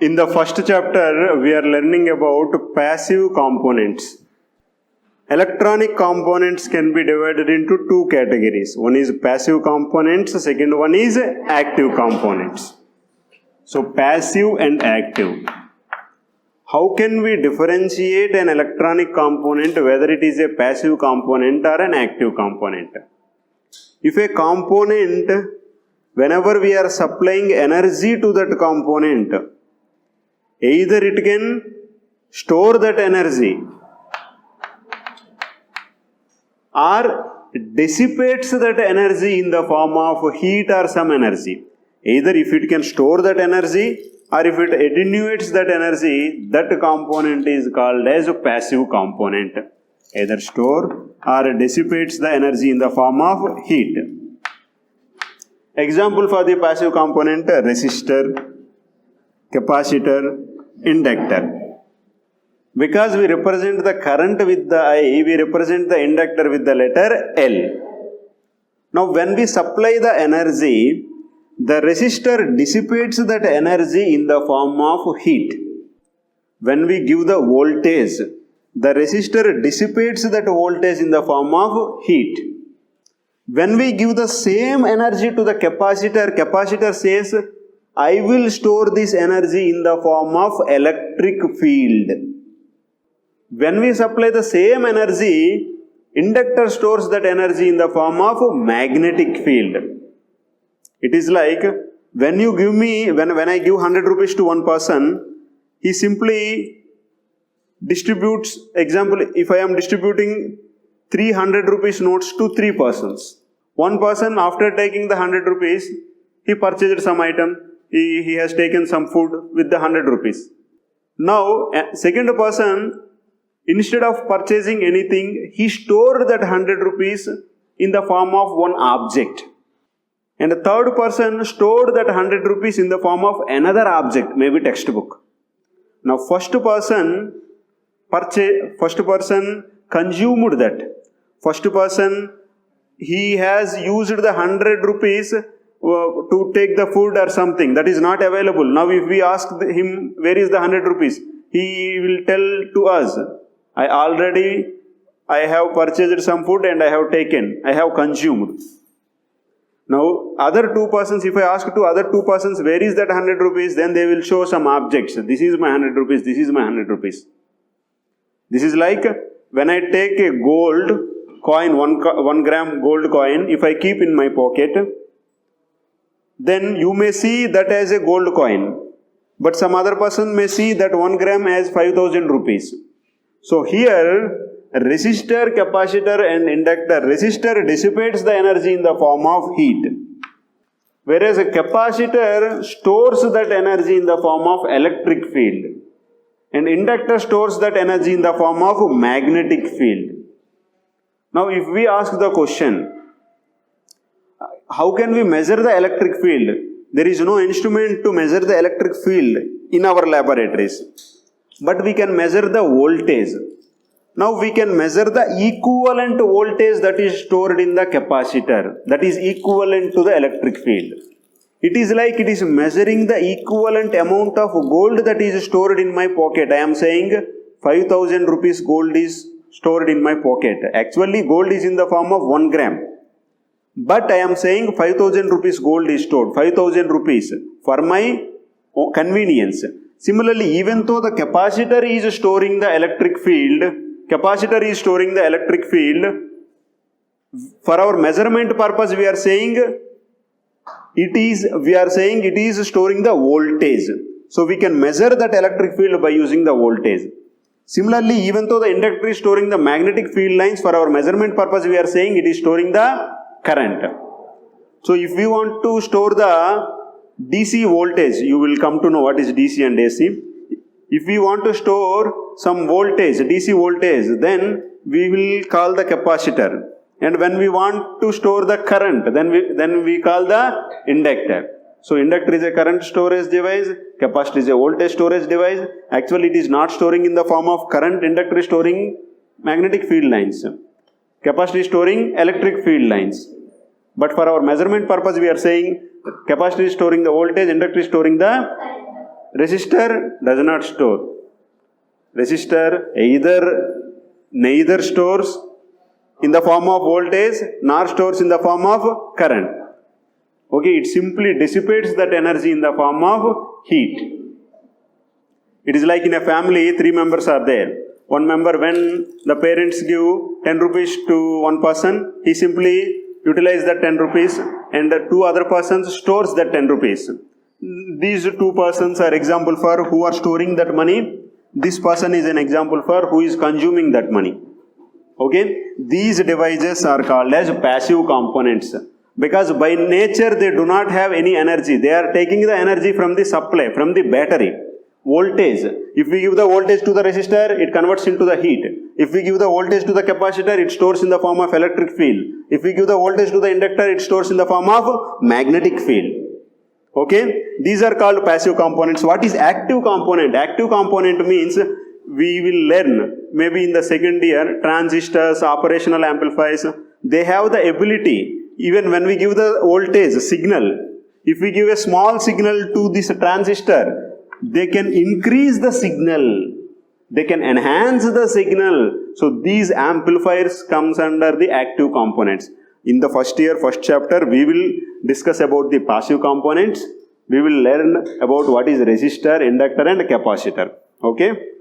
In the first chapter, we are learning about passive components. Electronic components can be divided into two categories. One is passive components, second one is active components. So passive and active. How can we differentiate an electronic component whether it is a passive component or an active component? If a component, whenever we are supplying energy to that component, either it can store that energy or dissipates that energy in the form of heat or some energy. Either if it can store that energy or if it attenuates that energy, that component is called as a passive component. Either store or dissipates the energy in the form of heat. Example for the passive component: resistor, capacitor, inductor. Because we represent the current with the I, we represent the inductor with the letter L. Now when we supply the energy, the resistor dissipates that energy in the form of heat. When we give the voltage, the resistor dissipates that voltage in the form of heat. When we give the same energy to the capacitor, capacitor says, I will store this energy in the form of electric field. When we supply the same energy, inductor stores that energy in the form of magnetic field. It is like when you give me, when I give 100 rupees to one person, he simply distributes, example, if I am distributing 300 rupees notes to 3 persons. One person, after taking the 100 rupees, he purchased some item, he has taken some food with the 100 rupees. Now, second person, instead of purchasing anything, he stored that 100 rupees in the form of one object. And the third person stored that 100 rupees in the form of another object, maybe textbook. Now, first person consumed that. First person, he has used the 100 rupees to take the food or something that is not available. Now, if we ask him, where is the 100 rupees? He will tell to us, I have purchased some food and I have taken, I have consumed. Now, other two persons, if I ask to other two persons, where is that 100 rupees? Then they will show some objects. This is my 100 rupees, this is my 100 rupees. This is like when I take a gold coin, 1 gram gold coin, if I keep in my pocket, then you may see that as a gold coin. But some other person may see that 1 gram as 5,000 rupees. So here, resistor, capacitor and inductor. Resistor dissipates the energy in the form of heat. Whereas a capacitor stores that energy in the form of electric field. And inductor stores that energy in the form of magnetic field. Now if we ask the question, how can we measure the electric field? There is no instrument to measure the electric field in our laboratories. But we can measure the voltage. Now we can measure the equivalent voltage that is stored in the capacitor, that is equivalent to the electric field. It is like it is measuring the equivalent amount of gold that is stored in my pocket. I am saying 5,000 rupees gold is stored in my pocket. Actually gold is in the form of 1 gram. But I am saying 5,000 rupees gold is stored, 5,000 rupees for my convenience. Similarly, even though the capacitor is storing the electric field, for our measurement purpose we are saying it is storing the voltage. So we can measure that electric field by using the voltage. Similarly, even though the inductor is storing the magnetic field lines, for our measurement purpose we are saying it is storing the current. So if we want to store the DC voltage, you will come to know what is DC and AC. If we want to store some voltage, DC voltage, then we will call the capacitor. And when we want to store the current, then we call the inductor. So inductor is a current storage device, capacitor is a voltage storage device. Actually it is not storing in the form of current, inductor is storing magnetic field lines. Capacitor is storing electric field lines. But for our measurement purpose we are saying capacitor is storing the voltage, inductor is storing the Resistor does not store. Resistor neither stores in the form of voltage nor stores in the form of current. Okay, it simply dissipates that energy in the form of heat. It is like in a family, 3 members are there. One member, when the parents give 10 rupees to one person, he simply utilizes that 10 rupees and the 2 other persons stores that 10 rupees. These 2 persons are example for who are storing that money. This person is an example for who is consuming that money. Okay, these devices are called as passive components because by nature they do not have any energy. They are taking the energy from the supply, from the battery. Voltage, if we give the voltage to the resistor, it converts into the heat. If we give the voltage to the capacitor, it stores in the form of electric field. If we give the voltage to the inductor, it stores in the form of magnetic field. Okay, these are called passive components. What is active component? Active component means we will learn maybe in the second year, transistors, operational amplifiers, they have the ability, even when we give the voltage signal, if we give a small signal to this transistor, they can increase the signal, they can enhance the signal. So these amplifiers comes under the active components. In the first year, first chapter, we will discuss about the passive components. We will learn about what is resistor, inductor and capacitor. Okay.